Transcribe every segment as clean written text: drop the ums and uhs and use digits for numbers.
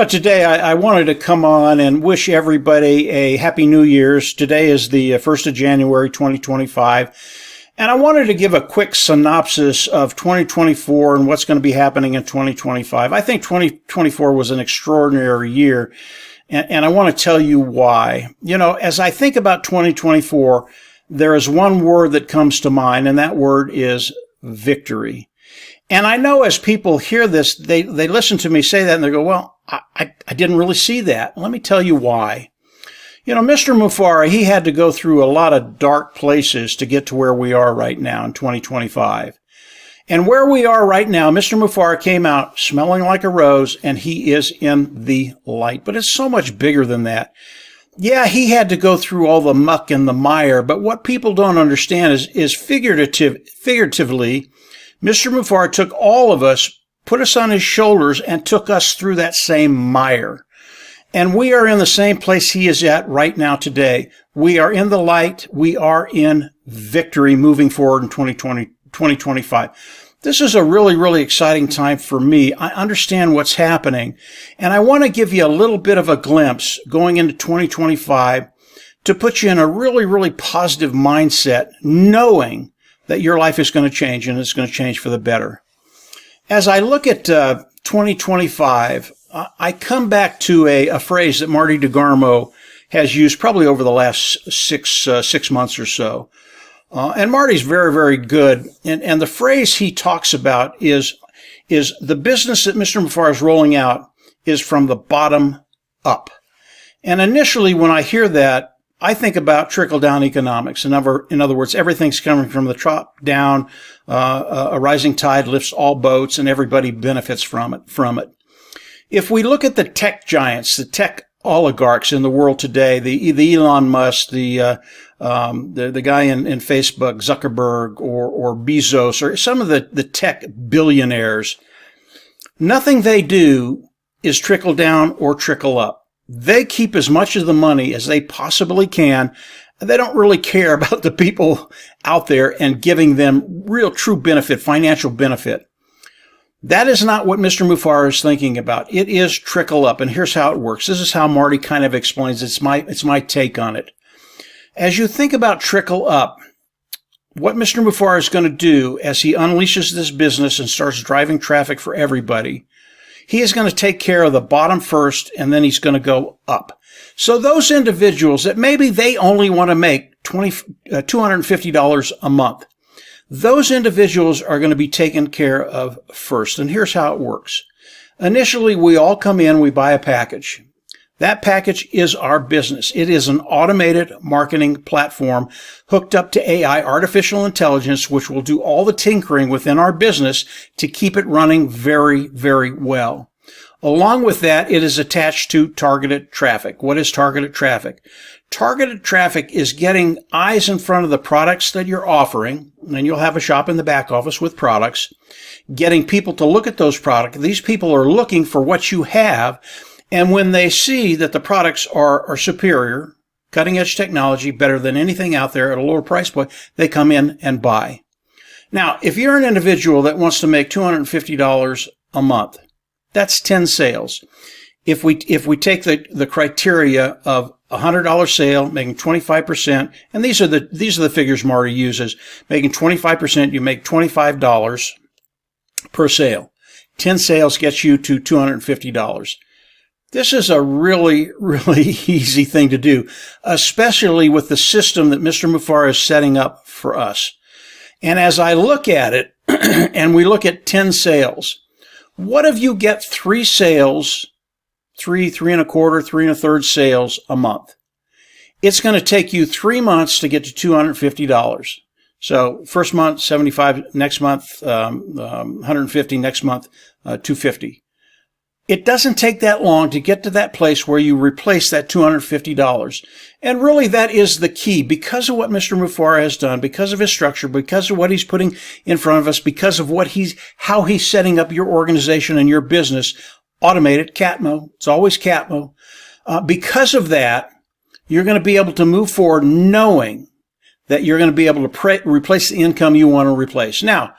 But today, I wanted to come on and wish everybody a Happy New Year's. Today is the 1st of January, 2025. And I wanted to give a quick synopsis of 2024 and what's going to be happening in 2025. I think 2024 was an extraordinary year, and I want to tell you why. You know, as I think about 2024, there is one word that comes to mind, and that word is victory. And I know as people hear this, they listen to me say that and they go, well, I didn't really see that. Let me tell you why. You know, Mr. Mufara, he had to go through a lot of dark places to get to where we are right now in 2025. And where we are right now, Mr. Mufara came out smelling like a rose, and he is in the light. But it's so much bigger than that. Yeah, he had to go through all the muck and the mire, but what people don't understand is figuratively, Mr. Mufara took all of us, put us on his shoulders, and took us through that same mire. And we are in the same place he is at right now today. We are in the light. We are in victory moving forward in 2025. This is a really, really exciting time for me. I understand what's happening, and I want to give you a little bit of a glimpse going into 2025 to put you in a really, really positive mindset, knowing that your life is going to change, and it's going to change for the better. As I look at 2025, I come back to a phrase that Marty DeGarmo has used probably over the last six months or so. And Marty's very, very good. And the phrase he talks about is the business that Mr. Mufara is rolling out is from the bottom up. And initially, when I hear that, I think about trickle-down economics. In other words, everything's coming from the top down. A rising tide lifts all boats, and everybody benefits from it. If we look at the tech giants, the tech oligarchs in the world today, the Elon Musk, the guy in Facebook, Zuckerberg, or Bezos, or some of the tech billionaires, nothing they do is trickle down or trickle up. They keep as much of the money as they possibly can. They don't really care about the people out there and giving them real true benefit, financial benefit. That is not what Mr. Mufara is thinking about. It is trickle up, and here's how it works. This is how Marty kind of explains it. It's my take on it. As you think about trickle up, what Mr. Mufara is going to do as he unleashes this business and starts driving traffic for everybody, he is going to take care of the bottom first, and then he's going to go up. So those individuals that maybe they only want to make $250 a month, those individuals are going to be taken care of first. And here's how it works. Initially, we all come in, we buy a package. That package is our business. It is an automated marketing platform hooked up to AI, artificial intelligence, which will do all the tinkering within our business to keep it running very, very well. Along with that, it is attached to targeted traffic. What is targeted traffic? Targeted traffic is getting eyes in front of the products that you're offering, and you'll have a shop in the back office with products, getting people to look at those products. These people are looking for what you have, and when they see that the products are superior, cutting-edge technology, better than anything out there at a lower price point, they come in and buy. Now, if you're an individual that wants to make $250 a month, that's 10 sales. If we take the criteria of a $100 sale, making 25%, and these are the figures Marty uses, making 25%, you make $25 per sale. 10 sales gets you to $250. This is a really, really easy thing to do, especially with the system that Mr. Mufara is setting up for us. And as I look at it, and we look at 10 sales, what if you get 3 sales, 3 1/4, 3 1/3 sales a month? It's going to take you 3 months to get to $250. So first month, 75, next month, 150, next month, 250. It doesn't take that long to get to that place where you replace that $250. And really that is the key. Because of what Mr. Mufara has done, because of his structure, because of what he's putting in front of us, because of how he's setting up your organization and your business, automated, CATMO, it's always CATMO. Because of that, you're going to be able to move forward knowing that you're going to be able to replace the income you want to replace. Now,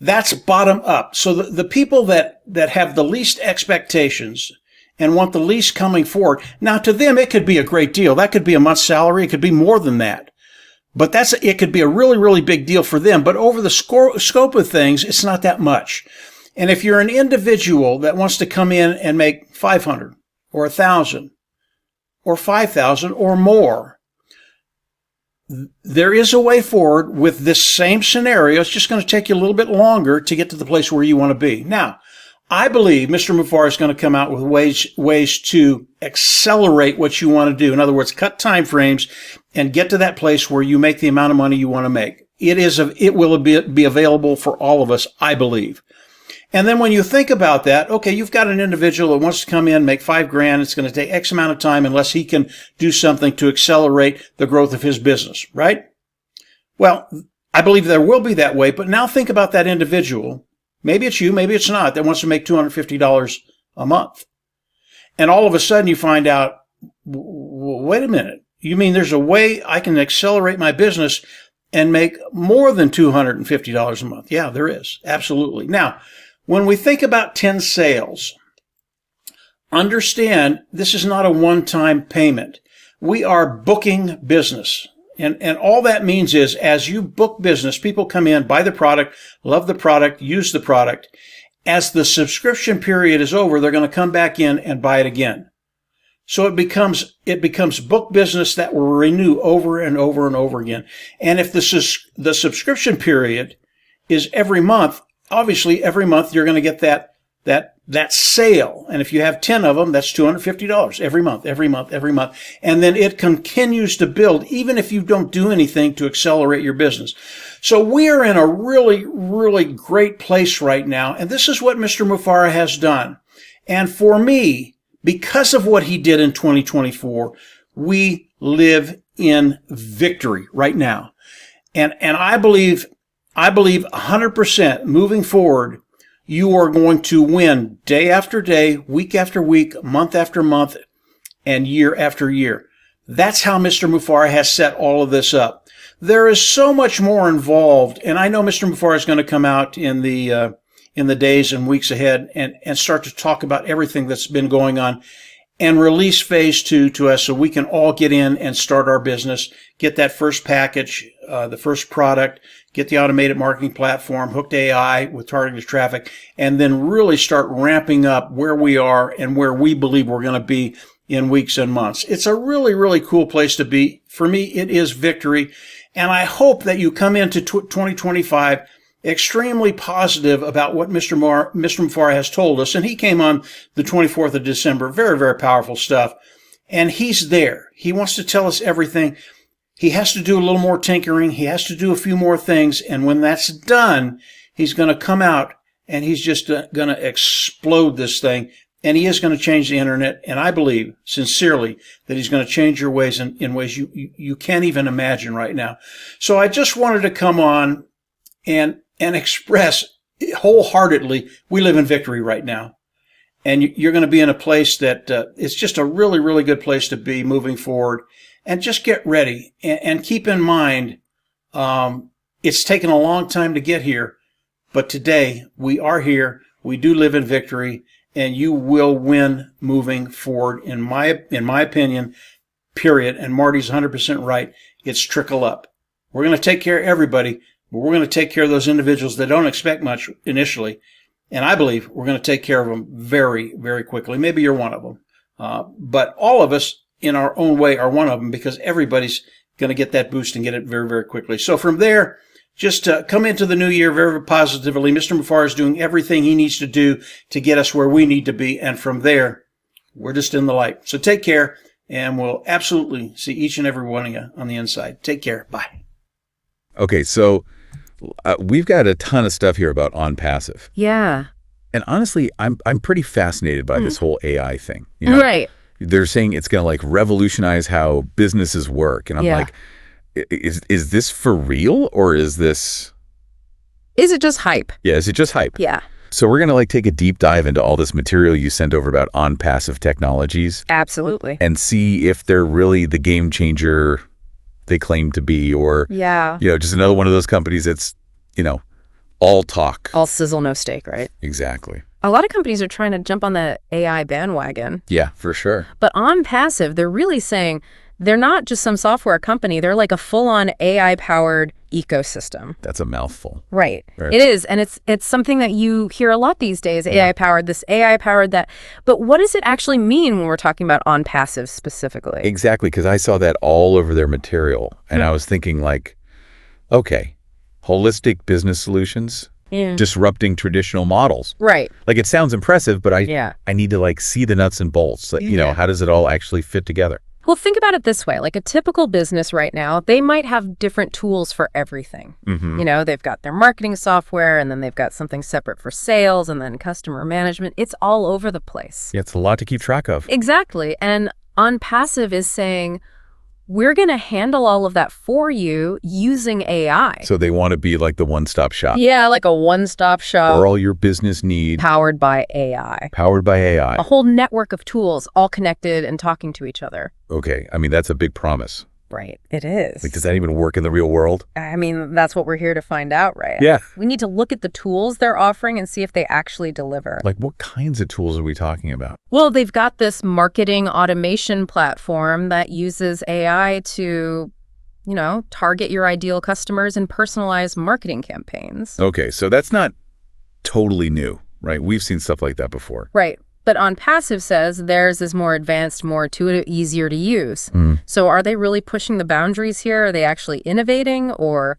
that's bottom up. So the people that have the least expectations and want the lease coming forward. Now, to them, it could be a great deal. That could be a month's salary. It could be more than that. But it could be a really, really big deal for them. But over the scope of things, it's not that much. And if you're an individual that wants to come in and make 500 or 1,000 or 5,000 or more, there is a way forward with this same scenario. It's just going to take you a little bit longer to get to the place where you want to be. Now, I believe Mr. Mufareh is going to come out with ways to accelerate what you want to do. In other words, cut time frames and get to that place where you make the amount of money you want to make. It will be available for all of us, I believe. And then when you think about that, okay, you've got an individual that wants to come in, make $5,000. It's going to take X amount of time unless he can do something to accelerate the growth of his business, right? Well, I believe there will be that way, but now think about that individual. Maybe it's you, maybe it's not, that wants to make $250 a month. And all of a sudden you find out, wait a minute, you mean there's a way I can accelerate my business and make more than $250 a month? Yeah, there is. Absolutely. Now, when we think about 10 sales, understand this is not a one-time payment. We are booking business. And all that means is as you book business, people come in, buy the product, love the product, use the product. As the subscription period is over, they're going to come back in and buy it again. So it becomes book business that will renew over and over and over again. And if the subscription period is every month, obviously every month you're going to get that sale. And if you have 10 of them, that's $250 every month, every month, every month. And then it continues to build even if you don't do anything to accelerate your business. So we are in a really, really great place right now. And this is what Mr. Mufareh has done. And for me, because of what he did in 2024, we live in victory right now. And I believe 100% moving forward, you are going to win day after day, week after week, month after month, and year after year. That's how Mr. Mufareh has set all of this up. There is so much more involved, and I know Mr. Mufareh is going to come out in the days and weeks ahead and start to talk about everything that's been going on and release phase 2 to us so we can all get in and start our business, get that first package, the first product, get the automated marketing platform, hooked AI with targeted traffic, and then really start ramping up where we are and where we believe we're going to be in weeks and months. It's a really, really cool place to be. For me, it is victory. And I hope that you come into 2025 extremely positive about what Mr. Mufareh has told us. And he came on the 24th of December. Very, very powerful stuff. And he's there. He wants to tell us everything. He has to do a little more tinkering. He has to do a few more things. And when that's done, he's going to come out and he's just going to explode this thing. And he is going to change the internet. And I believe sincerely that he's going to change your ways in ways you can't even imagine right now. So I just wanted to come on and express wholeheartedly, we live in victory right now. And you're going to be in a place that it's just a really, really good place to be moving forward. And just get ready and keep in mind, it's taken a long time to get here, but today we are here. We do live in victory, and you will win moving forward. In my opinion, period. And Marty's 100% right. It's trickle up. We're going to take care of everybody, but we're going to take care of those individuals that don't expect much initially. And I believe we're going to take care of them very, very quickly. Maybe you're one of them. But all of us in our own way are one of them because everybody's going to get that boost and get it very, very quickly. So from there, just come into the new year very, very positively. Mr. Mufareh is doing everything he needs to do to get us where we need to be. And from there, we're just in the light. So take care, and we'll absolutely see each and every one of you on the inside. Take care. Bye. Okay, so we've got a ton of stuff here about ONPASSIVE. Yeah. And honestly, I'm pretty fascinated by this whole AI thing. Right. They're saying it's going to like revolutionize how businesses work. And I'm like, is this for real, or is this... Is it just hype? Yeah, is it just hype? Yeah. So we're going to like take a deep dive into all this material you sent over about ONPASSIVE technologies. Absolutely. And see if they're really the game changer they claim to be, or, just another one of those companies that's, all talk. All sizzle, no steak, right? Exactly. A lot of companies are trying to jump on the AI bandwagon. Yeah, for sure. But ONPASSIVE, they're really saying they're not just some software company. They're like a full-on AI-powered ecosystem. That's a mouthful. Right. Right. It is. And it's something that you hear a lot these days, AI-powered this, AI-powered that. But what does it actually mean when we're talking about ONPASSIVE specifically? Exactly, because I saw that all over their material. And I was thinking like, okay, holistic business solutions, disrupting traditional models. Right. Like it sounds impressive, but I need to like see the nuts and bolts. Like, you know, how does it all actually fit together? Well, think about it this way. Like a typical business right now, they might have different tools for everything. You know, they've got their marketing software, and then they've got something separate for sales, and then customer management. It's all over the place. Yeah, it's a lot to keep track of. Exactly. And ONPASSIVE is saying, we're going to handle all of that for you using AI. So they want to be like the one-stop shop. Yeah, like a one-stop shop. For all your business needs. Powered by AI. Powered by AI. A whole network of tools all connected and talking to each other. Okay. I mean, that's a big promise. Right. It is. Like, does that even work in the real world? I mean, that's what we're here to find out, right? Yeah. We need to look at the tools they're offering and see if they actually deliver. Like, what kinds of tools are we talking about? Well, they've got this marketing automation platform that uses AI to, you know, target your ideal customers and personalize marketing campaigns. Okay. So that's not totally new, right? We've seen stuff like that before. Right. But ONPASSIVE says theirs is more advanced, more intuitive, easier to use. So are they really pushing the boundaries here? Are they actually innovating, or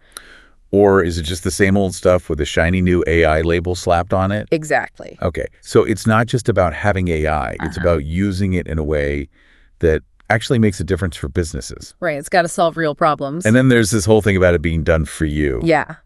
is it just the same old stuff with a shiny new AI label slapped on it? Exactly. Okay. So it's not just about having AI. It's about using it in a way that actually makes a difference for businesses. Right. It's got to solve real problems. And then there's this whole thing about it being done for you. Yeah.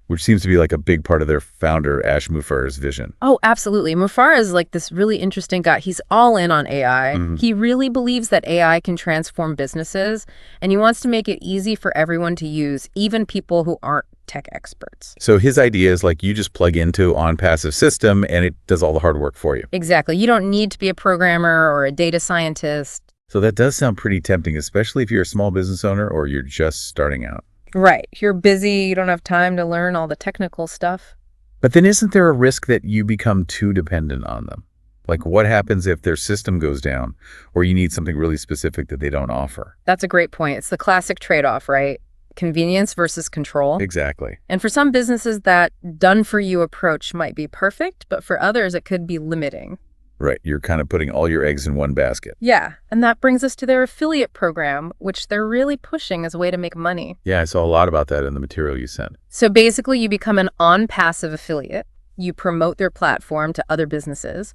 Which seems to be like a big part of their founder, Ash Mufar's vision. Oh, absolutely. Mufar is like this really interesting guy. He's all in on AI. He really believes that AI can transform businesses, and he wants to make it easy for everyone to use, even people who aren't tech experts. So his idea is like you just plug into ONPASSIVE system and it does all the hard work for you. Exactly. You don't need to be a programmer or a data scientist. So that does sound pretty tempting, especially if you're a small business owner or you're just starting out. Right. You're busy. You don't have time to learn all the technical stuff. But then isn't there a risk that you become too dependent on them? Like what happens if their system goes down or you need something really specific that they don't offer? That's a great point. It's the classic trade-off, right? Convenience versus control. Exactly. And for some businesses, that done-for-you approach might be perfect, but for others, it could be limiting. Right. You're kind of putting all your eggs in one basket. Yeah. And that brings us to their affiliate program, which they're really pushing as a way to make money. Yeah, I saw a lot about that in the material you sent. So basically, you become an ONPASSIVE affiliate. You promote their platform to other businesses,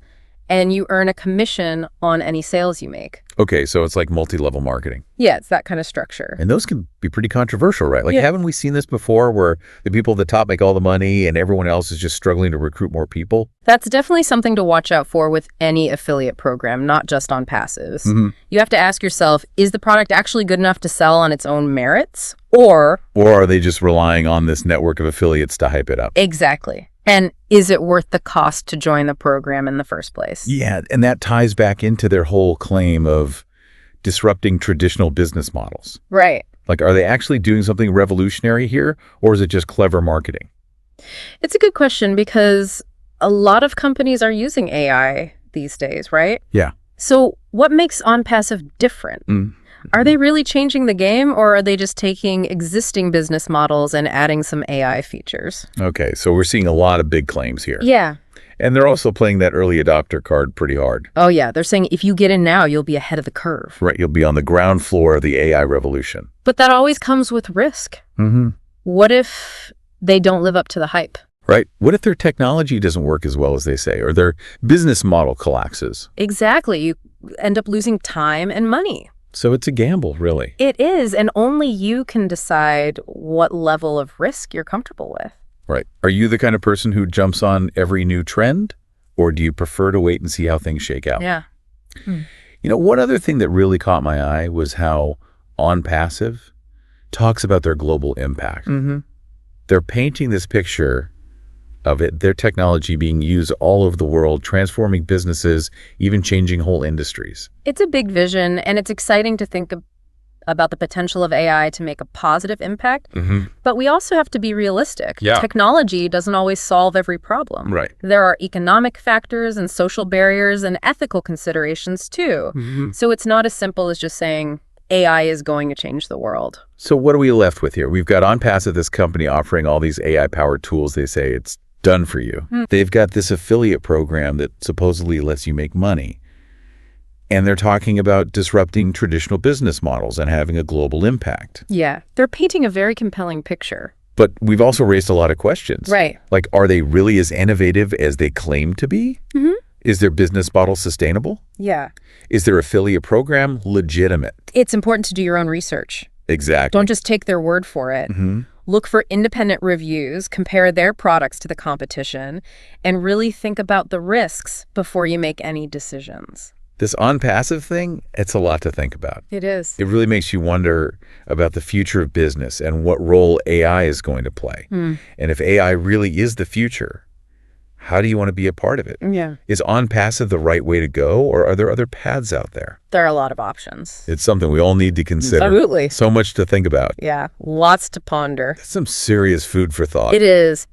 and you earn a commission on any sales you make. Okay, so it's like multi-level marketing. Yeah, it's that kind of structure. And those can be pretty controversial, right? Like, Yeah. haven't we seen this before where the people at the top make all the money and everyone else is just struggling to recruit more people? That's definitely something to watch out for with any affiliate program, not just ONPASSIVE's. You have to ask yourself, is the product actually good enough to sell on its own merits? Or are they just relying on this network of affiliates to hype it up? Exactly. And is it worth the cost to join the program in the first place? Yeah, and that ties back into their whole claim of disrupting traditional business models. Right. Like, are they actually doing something revolutionary here, or is it just clever marketing? It's a good question because a lot of companies are using AI these days, right? Yeah. So what makes ONPASSIVE different? Are they really changing the game, or are they just taking existing business models and adding some AI features? Okay, so we're seeing a lot of big claims here. Yeah. And they're also playing that early adopter card pretty hard. Oh, yeah. They're saying if you get in now, you'll be ahead of the curve. Right, you'll be on the ground floor of the AI revolution. But that always comes with risk. What if they don't live up to the hype? Right. What if their technology doesn't work as well as they say, or their business model collapses? Exactly. You end up losing time and money. So it's a gamble, really. It is, and only you can decide what level of risk you're comfortable with. Right. Are you the kind of person who jumps on every new trend, or do you prefer to wait and see how things shake out? Yeah. You know, one other thing that really caught my eye was how ONPASSIVE talks about their global impact. They're painting this picture of it, their technology being used all over the world, transforming businesses, even changing whole industries. It's a big vision, and it's exciting to think about the potential of AI to make a positive impact, but we also have to be realistic. Yeah. Technology doesn't always solve every problem. Right. There are economic factors and social barriers and ethical considerations too. So it's not as simple as just saying AI is going to change the world. So what are we left with here? We've got OnPassive, this company offering all these AI-powered tools. They say it's done for you. They've got this affiliate program that supposedly lets you make money. And they're talking about disrupting traditional business models and having a global impact. Yeah, they're painting a very compelling picture. But we've also raised a lot of questions. Right. Like, are they really as innovative as they claim to be? Is their business model sustainable? Yeah. Is their affiliate program legitimate? It's important to do your own research. Exactly. Don't just take their word for it. Look for independent reviews, compare their products to the competition, and really think about the risks before you make any decisions. This OnPassive thing, it's a lot to think about. It is. It really makes you wonder about the future of business and what role AI is going to play. And if AI really is the future, how do you want to be a part of it? Yeah. Is OnPassive the right way to go, or are there other paths out there? There are a lot of options. It's something we all need to consider. Absolutely. So much to think about. Yeah, lots to ponder. That's some serious food for thought. It is.